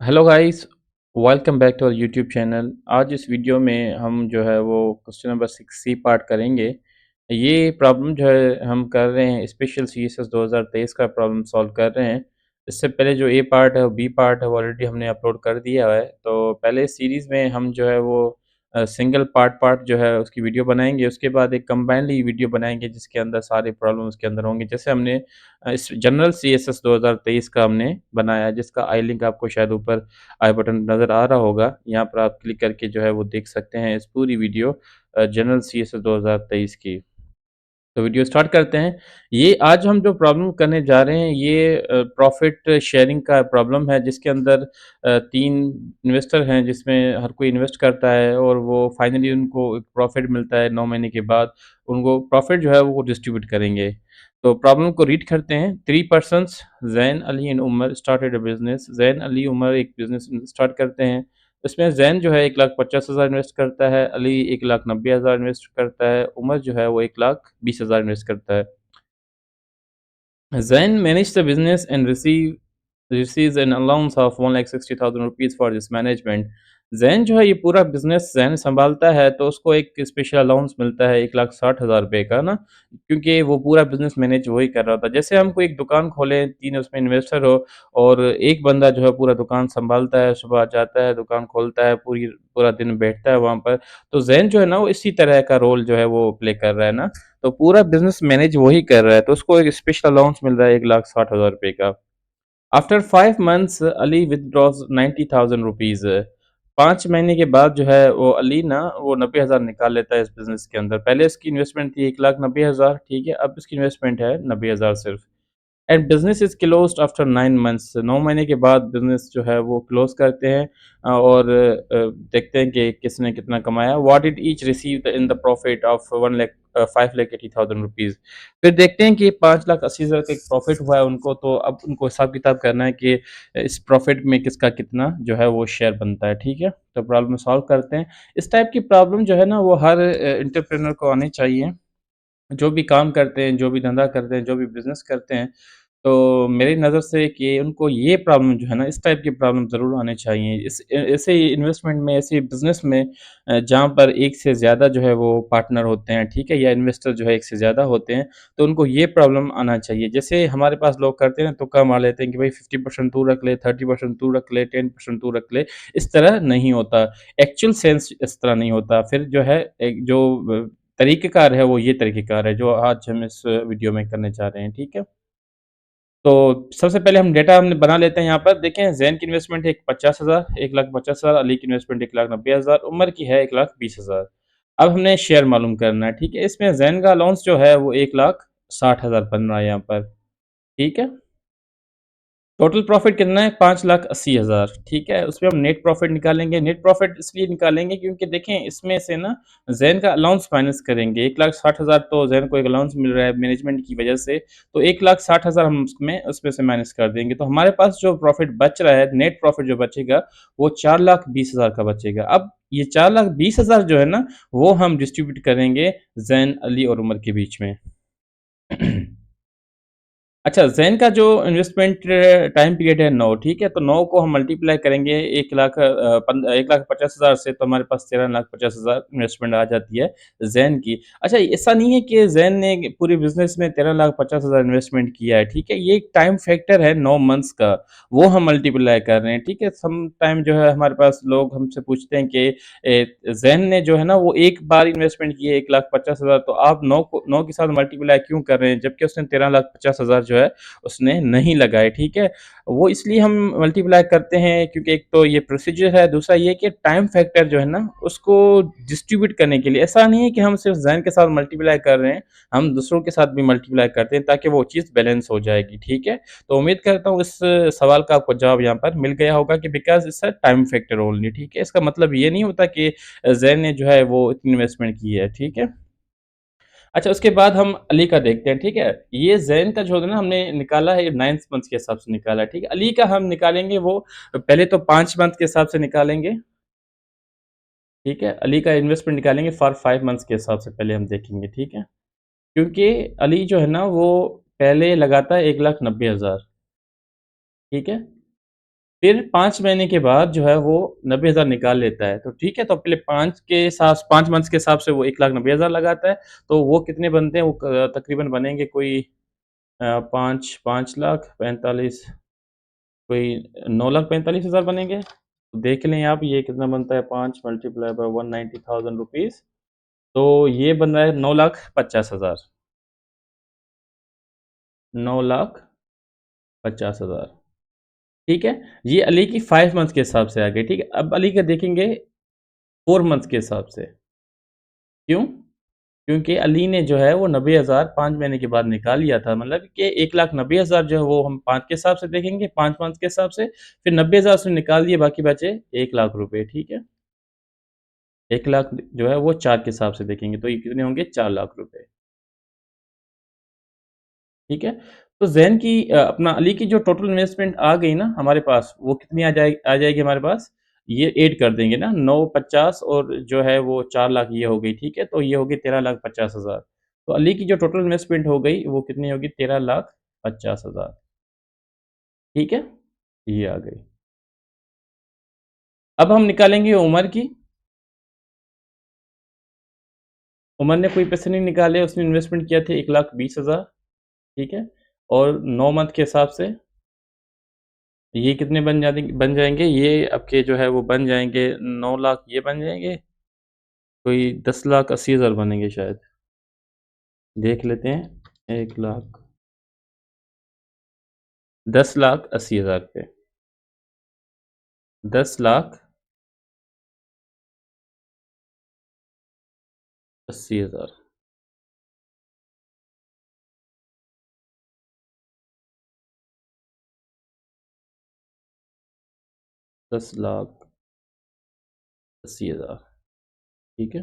Hello guys, welcome back to our YouTube channel. आज इस video में हम जो है वो क्वेश्चन नंबर 6 सी पार्ट करेंगे। ये प्रॉब्लम जो है हम कर रहे हैं स्पेशल सीएसएस 2023 का प्रॉब्लम सॉल्व कर रहे हैं। इससे पहले जो ए पार्ट है और बी पार्ट है वो ऑलरेडी हमने अपलोड कर दिया है। तो पहले सीरीज़ में हम जो है वो सिंगल पार्ट जो है उसकी वीडियो बनाएँगे, उसके बाद एक कंबाइनली वीडियो बनाएँगे जिसके अंदर सारे प्रॉब्लम उसके अंदर होंगे। जैसे हमने इस जनरल सीएसएस 2023 का हमने बनाया है, जिसका आई लिंक आपको शायद ऊपर आई बटन नज़र आ रहा होगा। यहाँ पर आप क्लिक करके जो है वो देख सकते हैं इस पूरी वीडियो जनरल सीएसएस 2023 की। तो वीडियो स्टार्ट करते हैं। ये आज हम जो प्रॉब्लम करने जा रहे हैं ये प्रॉफ़िट शेयरिंग का प्रॉब्लम है जिसके अंदर 3 इन्वेस्टर हैं जिसमें हर कोई इन्वेस्ट करता है और वो फाइनली उनको एक प्रॉफ़िट मिलता है 9 महीने के बाद। उनको प्रॉफ़िट जो है वो डिस्ट्रीब्यूट करेंगे। तो प्रॉब्लम को रीड करते हैं। 3 persons Zain, Ali and Umar started a business. Zain, Ali, Umar एक बिज़नेस स्टार्ट करते हैं। इसमें ज़ैन जो है 1,50,000 इन्वेस्ट करता है, अली 1,90,000 इन्वेस्ट करता है, उमर जो है वो 1,20,000 इन्वेस्ट करता है। Zain managed the business and receives an allowance of 1,60,000 rupees for this management। ज़ैन जो है ये पूरा बिज़नेस ज़ैन सँभालता है तो उसको एक स्पेशल अलाउंस मिलता है 1,60,000 का ना, क्योंकि वो पूरा बिज़नेस मैनेज वही कर रहा होता है। जैसे हम कोई एक दुकान खोलें, 3 उसमें इन्वेस्टर हो और एक बंदा जो है पूरा दुकान सँभालता है, सुबह जाता है, दुकान खोलता है, पूरा दिन बैठता है वहाँ पर। तो ज़ैन जो है ना वो इसी तरह का रोल जो है वो प्ले कर रहा है ना। तो पूरा बिज़नेस मैनेज वही कर रहा है, तो उसको एक स्पेशल अलाउंस मिल रहा है 1,60,000 का। After 5 months Ali withdraws 90,000 rupees. 5 महीने के बाद जो है वो अली ना वो 90,000 निकाल लेता है इस बिज़नेस के अंदर। पहले इसकी इन्वेस्टमेंट थी 1,90,000, ठीक है? अब इसकी इन्वेस्टमेंट है 90,000 सिर्फ़। And business is closed after 9 months. 9 महीने के बाद बिज़नेस जो है वो क्लोज़ करते हैं और देखते हैं कि किसने कितना कमाया। What did each receive in the profit of 1 lakh 5,80,000 rupees. फिर देखते हैं कि 5,80,000 का एक प्रॉफिट हुआ है उनको, तो अब उनको हिसाब-किताब करना है कि इस प्रॉफिट में किसका कितना जो है वो शेयर बनता है, ठीक है? तो प्रॉब्लम सॉल्व करते हैं। इस टाइप की प्रॉब्लम जो है ना वो हर एंटरप्रेन्योर को आनी चाहिए। जो भी काम करते हैं, जो भी धंधा करते हैं, जो भी बिज़नेस करते हैं, तो मेरी नज़र से कि उनको ये प्रॉब्लम जो है ना, इस टाइप की प्रॉब्लम ज़रूर आनी चाहिए। ऐसे इन्वेस्टमेंट में, ऐसे बिज़नेस में जहाँ पर एक से ज़्यादा जो है वो पार्टनर होते हैं, ठीक है? या इन्वेस्टर जो है एक से ज़्यादा होते हैं, तो उनको ये प्रॉब्लम आना चाहिए। जैसे हमारे पास लोग करते हैं ना, तुक्का मार लेते हैं कि भाई 50% तू रख ले, 30% तू रख ले, 10% तू रख ले, इस तरह नहीं होता। एक्चुअल सेंस इस तरह नहीं होता। फिर जो है एक जो तरीक़ेकार है, वो ये तरीक़ेकार है, जो आज हम इस वीडियो में करने जा रहे हैं, ठीक है? तो सबसे पहले हम डेटा हमने बना लेते हैं यहाँ पर। देखें ज़ैन की इन्वेस्टमेंट है 50,000, 1,50,000, अली की इन्वेस्टमेंट 1,90,000, उमर की है 1,20,000। अब हमने शेयर मालूम करना है, ठीक है? इसमें ज़ैन का अलाउंस जो है वो 1,60,000 बन रहा है यहाँ पर, ठीक है? टोटल प्रॉफ़िट कितना है? 5,80,000, ठीक है? उसमें हम नेट प्रॉफ़िट निकालेंगे। नेट प्रॉफ़िट इसलिए निकालेंगे क्योंकि देखें इसमें से ना ज़ैन का अलाउंस माइनस करेंगे। 1,60,000 तो ज़ैन को एक अलाउंस मिल रहा है मैनेजमेंट की वजह से, तो 1,60,000 हम उसमें से माइनस कर देंगे। तो हमारे पास जो प्रॉफ़िट बच रहा है, नेट प्रॉफ़िट जो बचेगा, वो 4,20,000 का बचेगा। अब ये 4,20,000 जो है ना, वो हम डिस्ट्रीब्यूट करेंगे ज़ैन, अली और उमर के बीच में। अच्छा, ज़ेन का जो इन्वेस्टमेंट टाइम पीरियड है 9, ठीक है? तो 9 को हम मल्टीप्लाई करेंगे 1,50,000 से, तो हमारे पास 13,50,000 इन्वेस्टमेंट आ जाती है ज़ेन की। अच्छा, ऐसा नहीं है कि ज़ेन ने पूरे बिज़नेस में 13,50,000 इन्वेस्टमेंट किया है, ठीक है? ये एक टाइम फैक्टर है 9 मंथ्स का, वो हम मल्टीप्लाई कर रहे हैं, ठीक है? सम टाइम जो है हमारे पास लोग हमसे पूछते हैं कि ज़ेन ने जो है ना वो एक बार इन्वेस्टमेंट की है 1,50,000, तो आप 9 के साथ मल्टीप्लाई क्यों कर रहे हैं? जबकि उसने 13,50,000 जो है उसने नहीं लगाए, ठीक है? वो इसलिए हम मल्टीप्लाई करते हैं क्योंकि एक तो ये प्रोसीजर है, दूसरा ये कि टाइम फैक्टर जो है ना उसको डिस्ट्रीब्यूट करने के लिए, ऐसा नहीं है कि हम सिर्फ़ ज़ैन के साथ मल्टीप्लाई कर रहे हैं, हम दूसरों के साथ भी मल्टीप्लाई करते हैं ताकि वो चीज़ बैलेंस हो जाएगी, ठीक है? तो उम्मीद करता हूँ इस सवाल का आपको जवाब यहाँ पर मिल गया होगा कि because it's a time factor only, ठीक है? इसका मतलब ये नहीं होता कि ज़ैन ने जो है वो इतनी इन्वेस्टमेंट की है, ठीक है? अच्छा, उसके बाद हम अली का देखते हैं, ठीक है? ये ज़ैन का जो है ना हमने निकाला है 9th मंथ के हिसाब से निकाला है, ठीक है? अली का हम निकालेंगे वो पहले तो 5 मंथ के हिसाब से निकालेंगे, ठीक है? अली का इन्वेस्टमेंट निकालेंगे फॉर 5 मंथ्स के हिसाब से पहले हम देखेंगे, ठीक है? क्योंकि अली जो है ना वो पहले लगाता है 1,90,000, ठीक है? फिर 5 महीने के बाद जो है वो 90,000 निकाल लेता है, तो ठीक है, तो पहले 5 मंथ्स के हिसाब से वो 1,90,000 लगाता है, तो वो कितने बनते हैं, वो तकरीबन बनेंगे कोई 5 लाख 45 कोई 9,45,000 बनेंगे। तो देख लें आप ये कितना बनता है 5 मल्टीप्लाई बाय 190,000 रुपीज़, तो ये बन रहा है 9,50,000 9,50,000 ठीक है? ये अली की 5 मंथ्स के हिसाब से आ गई, ठीक है? अब अली का देखेंगे 4 मंथ्स के हिसाब से, क्यों? क्योंकि अली ने जो है वो 90,000 5 महीने के बाद निकाल लिया था, मतलब कि 1,90,000 जो है वो हम 5 के हिसाब से देखेंगे, 5 मंथ्स के हिसाब से, फिर 90,000 उसने निकाल दिए, बाकी बचे 1,00,000 रुपए, ठीक है? 1,00,000 जो है वो 4 के हिसाब से देखेंगे, तो ये कितने होंगे 4,00,000 रुपए, ठीक है? तो ज़ैन की अपना अली की जो टोटल इन्वेस्टमेंट आ गई ना हमारे पास, वो कितनी आ जाएगी हमारे पास? ये ऐड कर देंगे ना 950 और जो है वो 4,00,000 ये हो गई, ठीक है? तो ये हो गई 13,50,000। तो अली की जो टोटल इन्वेस्टमेंट हो गई, वो कितनी होगी 13,50,000, ठीक है? ये आ गई। अब हम निकालेंगे उमर की। उमर ने कोई पैसे नहीं निकाले, उसने इन्वेस्टमेंट किया थे 1,20,000, ठीक है? और 9 मंथ के हिसाब से ये कितने बन जाएँगे, ये आपके जो है वो बन जाएँगे 9,00,000 ये बन जाएँगे, कोई 10,80,000 बनेंगे शायद। देख लेते हैं 1,00,000 10,80,000 रुपए 10,80,000 10,80,000 ठीक है?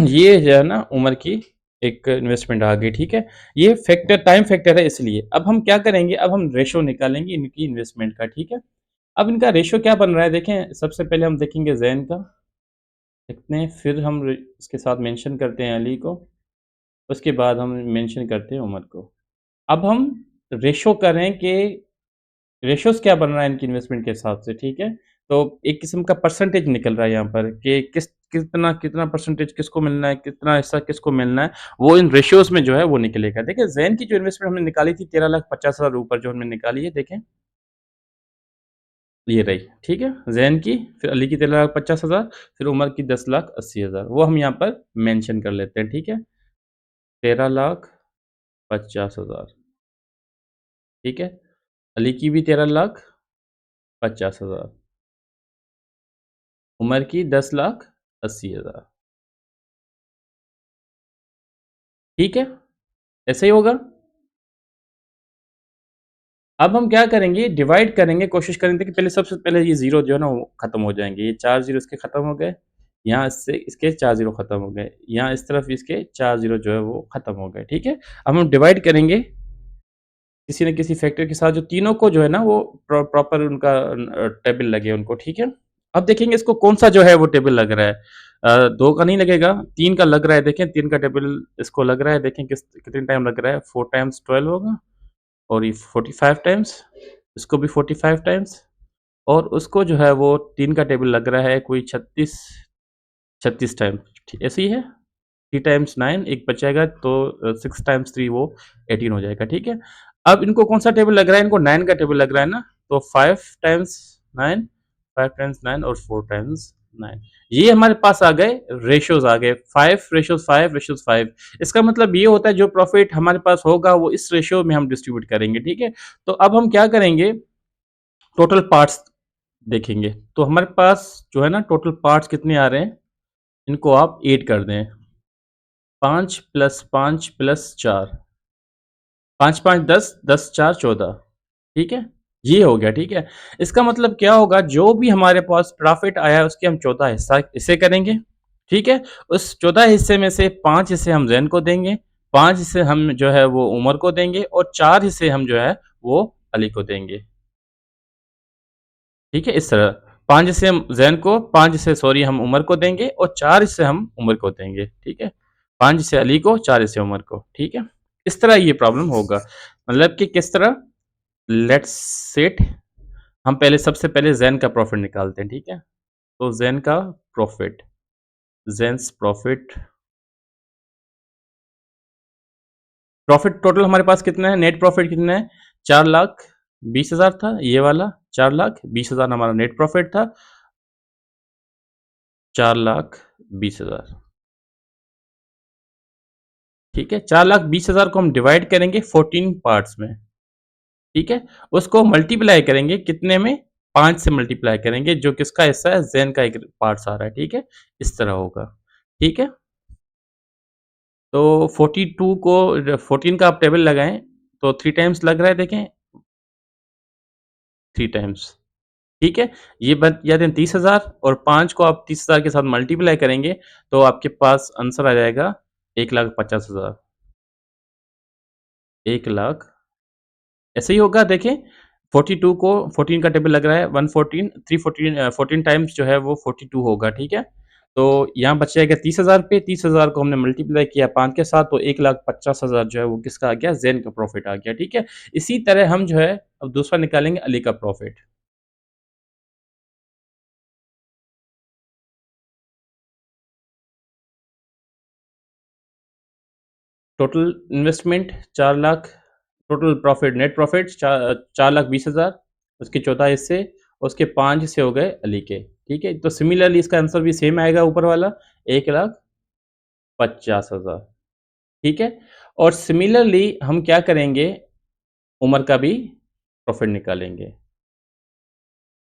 ये जो है ना उम्र की एक इन्वेस्टमेंट आ गई, ठीक है? ये फैक्टर टाइम फैक्टर है इसलिए। अब हम क्या करेंगे, अब हम रेशो निकालेंगे इनकी इन्वेस्टमेंट का, ठीक है? अब इनका रेशो क्या बन रहा है देखें, सबसे पहले हम देखेंगे ज़ैन का, देखते हैं, फिर हम इसके साथ मेंशन करते हैं अली को, उसके बाद हम मेंशन करते हैं उमर को। अब हम रेशो करें कि रेशोज़ क्या बन रहा है इनकी इन्वेस्टमेंट के हिसाब से, ठीक है? तो एक किस्म का परसेंटेज निकल रहा है यहाँ पर कि कितना परसेंटेज किसको मिलना है, कितना हिस्सा किसको मिलना है, वो इन रेशियोज़ में जो है वो निकलेगा। देखिए ज़ैन की जो इन्वेस्टमेंट हमने निकाली थी 13,50,000 ऊपर जो हमने निकाली है, देखें, ये रही, ठीक है? ज़ैन की, फिर अली की 13,50,000, फिर उमर की 10,80,000 वो हम यहाँ पर मेंशन कर लेते हैं, ठीक है? 13,50,000 ठीक है? अली की भी 13,50,000 उमर की 10,80,000 ठीक है? ऐसे ही होगा। अब हम क्या करेंगे, डिवाइड करेंगे, कोशिश करेंगे कि पहले सबसे पहले ये ज़ीरो जो है ना वो खत्म हो जाएँगे। ये 4 ज़ीरो इसके खत्म हो गए, यहाँ इससे इसके 4 ज़ीरो खत्म हो गए, यहाँ इस तरफ इसके 4 ज़ीरो जो है वो खत्म हो गए, ठीक है? अब हम डिवाइड करेंगे किसी न किसी फैक्टर के साथ, जो तीनों को जो है ना वो प्रॉपर उनका टेबल लगे उनको, ठीक है? अब देखेंगे इसको कौन-सा जो है वो टेबल लग रहा है। 2 का नहीं लगेगा, 3 का लग रहा है, देखें 3 का टेबल इसको लग रहा है, देखें कितने टाइम लग रहा है, 4 टाइम्स 12 होगा और ये 45 टाइम्स, इसको भी 45 टाइम्स, और उसको जो है वो 3 का टेबल लग रहा है कोई 36 टाइम्स, ऐसे ही है? 3 टाइम्स 9 एक बचेगा, तो 6 टाइम्स 3 वो 18 हो जाएगा, ठीक है? अब इनको कौन-सा टेबल लग रहा है? इनको 9 का टेबल लग रहा है ना, तो 5 टाइम्स 9 5 टाइम्स 9 और 4 टाइम्स 9, ये हमारे पास आ गए, रेशियोज़ आ गए, 5 रेशियोज़ 5 रेशियोज़ 5। इसका मतलब ये होता है जो प्रॉफिट हमारे पास होगा वो इस रेशियो में हम डिस्ट्रीब्यूट करेंगे, ठीक है? तो अब हम क्या करेंगे, टोटल पार्ट्स देखेंगे। तो हमारे पास जो है ना टोटल पार्ट्स कितने आ रहे हैं, इनको आप ऐड कर दें। 5 + 5 + 4, 5 5 10, 10 4 14, ठीक है? ये हो गया, ठीक है? इसका मतलब क्या होगा, जो भी हमारे पास प्रॉफ़िट आया है उसके हम चौथा हिस्सा इसे करेंगे, ठीक है? उस चौथा हिस्से में से 5 हिस्से हम ज़ैन को देंगे, 5 हिस्से हम जो है वो उमर को देंगे और 4 हिस्से हम जो है वो अली को देंगे। ठीक है? इस तरह 5 हिस्से हम ज़ैन को, 5 हिस्से सॉरी हम उमर को देंगे और 4 हिस्से हम उमर को देंगे, ठीक है? 5 हिस्से अली को, 4 हिस्से उमर को, ठीक है? इस तरह ये प्रॉब्लम होगा। मतलब कि किस तरह? लेट्स सेट हम पहले सबसे पहले ज़ेन का प्रॉफ़िट निकालते हैं, ठीक है? तो ज़ेन का प्रॉफ़िट, ज़ेन्स प्रॉफ़िट, प्रॉफ़िट टोटल हमारे पास कितना है, नेट प्रॉफ़िट कितना है? 4,20,000 था ये वाला, 4,20,000 हमारा नेट प्रॉफ़िट था, 4,20,000 ठीक है? 4,20,000 को हम डिवाइड करेंगे 14 पार्ट्स में, ठीक है? उसको मल्टीप्लाई करेंगे कितने में? 5 से मल्टीप्लाई करेंगे जो किसका हिस्सा है? ज़ेन का एक पार्ट्स आ रहा है, ठीक है? इस तरह होगा, ठीक है? तो 42 को 14 का आप टेबल लगाएँ, तो 3 टाइम्स लग रहा है देखें, 3 टाइम्स, ठीक है? ये बन जाते हैं 30,000 और 5 को आप 30,000 के साथ मल्टीप्लाई करेंगे, तो आपके पास आंसर आ जाएगा 1,50,000, 1,00,000 ऐसे ही होगा देखें, 42 को 14 का टेबल लग रहा है, 114 314 14 टाइम्स जो है वो 42 होगा, ठीक है? तो यहाँ बच जाएगा 30,000 पे, 30,000 को हमने मल्टीप्लाई किया 5 के साथ तो 1,50,000 जो है वो किसका आ गया? ज़ेन का प्रॉफ़िट आ गया, ठीक है? इसी तरह हम जो है अब दूसरा निकालेंगे अली का profit. Total investment 4,00,000, total profit net profit 4,20,000, उसके 14 हिस्से, उसके 5 हिस्से हो गए अली के, ठीक है? तो सिमिलरली इसका आंसर भी सेम आएगा ऊपर वाला 1,50,000, ठीक है? और सिमिलरली हम क्या करेंगे, उमर का भी प्रॉफ़िट निकालेंगे,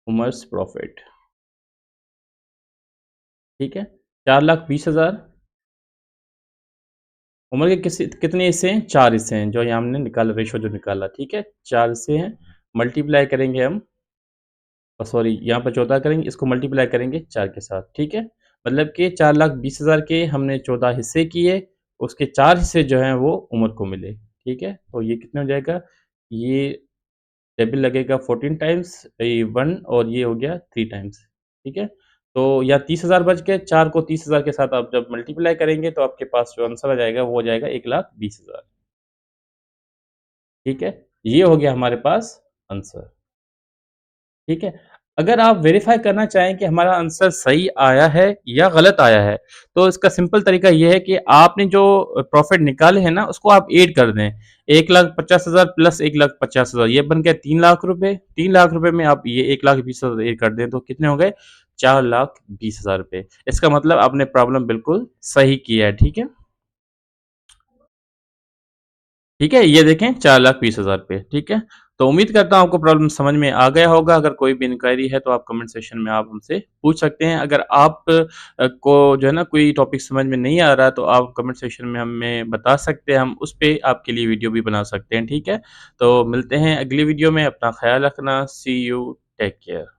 उमर्स प्रॉफ़िट, ठीक है? 4,20,000, उमर के कितने हिस्से हैं? 4 हिस्से हैं, जो यहाँ हमने निकाला रेशो जो निकाला, ठीक है? 4 हिस्से हैं, मल्टीप्लाई करेंगे हम सॉरी यहाँ पर 14 करेंगे, इसको मल्टीप्लाई करेंगे 4 के साथ, ठीक है? मतलब कि 4,20,000 के हमने 14 हिस्से किए, उसके 4 हिस्से जो हैं वो उमर को मिले, ठीक है? तो ये कितना हो जाएगा? ये टेबल लगेगा 14 टाइम्स 1 और ये हो गया 3 टाइम्स, ठीक है? तो यहाँ 30,000 बच गए, 4 को 30,000 के साथ आप जब मल्टीप्लाई करेंगे तो आपके पास जो आंसर आ जाएगा वो हो जाएगा 1,20,000, ठीक है? ये हो गया हमारे पास आंसर। ठीक है? अगर आप वेरीफ़ाई करना चाहें कि हमारा आंसर सही आया है या गलत आया है, तो इसका सिंपल तरीका ये है कि आपने जो प्रॉफ़िट निकाले हैं ना, उसको आप ऐड कर दें। 1,50,000 प्लस 1,50,000 ये बन गया 3,00,000 रुपए। 3,00,000 रुपए में आप ये 1,20,000 ऐड कर दें, तो कितने हो गए? 4,20,000 रुपए। इसका मतलब आपने प्रॉब्लम बिल्कुल सही किया है, ठीक है? ठीक है, ये देखें 4,20,000 पे, ठीक है? तो उम्मीद करता हूँ आपको प्रॉब्लम समझ में आ गया होगा, अगर कोई भी इंक्वायरी है तो आप कमेंट सेक्शन में आप हमसे पूछ सकते हैं। अगर आप को जो है ना कोई टॉपिक समझ में नहीं आ रहा तो आप कमेंट सेक्शन में हमें बता सकते हैं, हम उस पे आपके लिए वीडियो भी बना सकते हैं, ठीक है? तो मिलते हैं अगली वीडियो में, अपना ख़्याल रखना, सी यू, टेक केयर।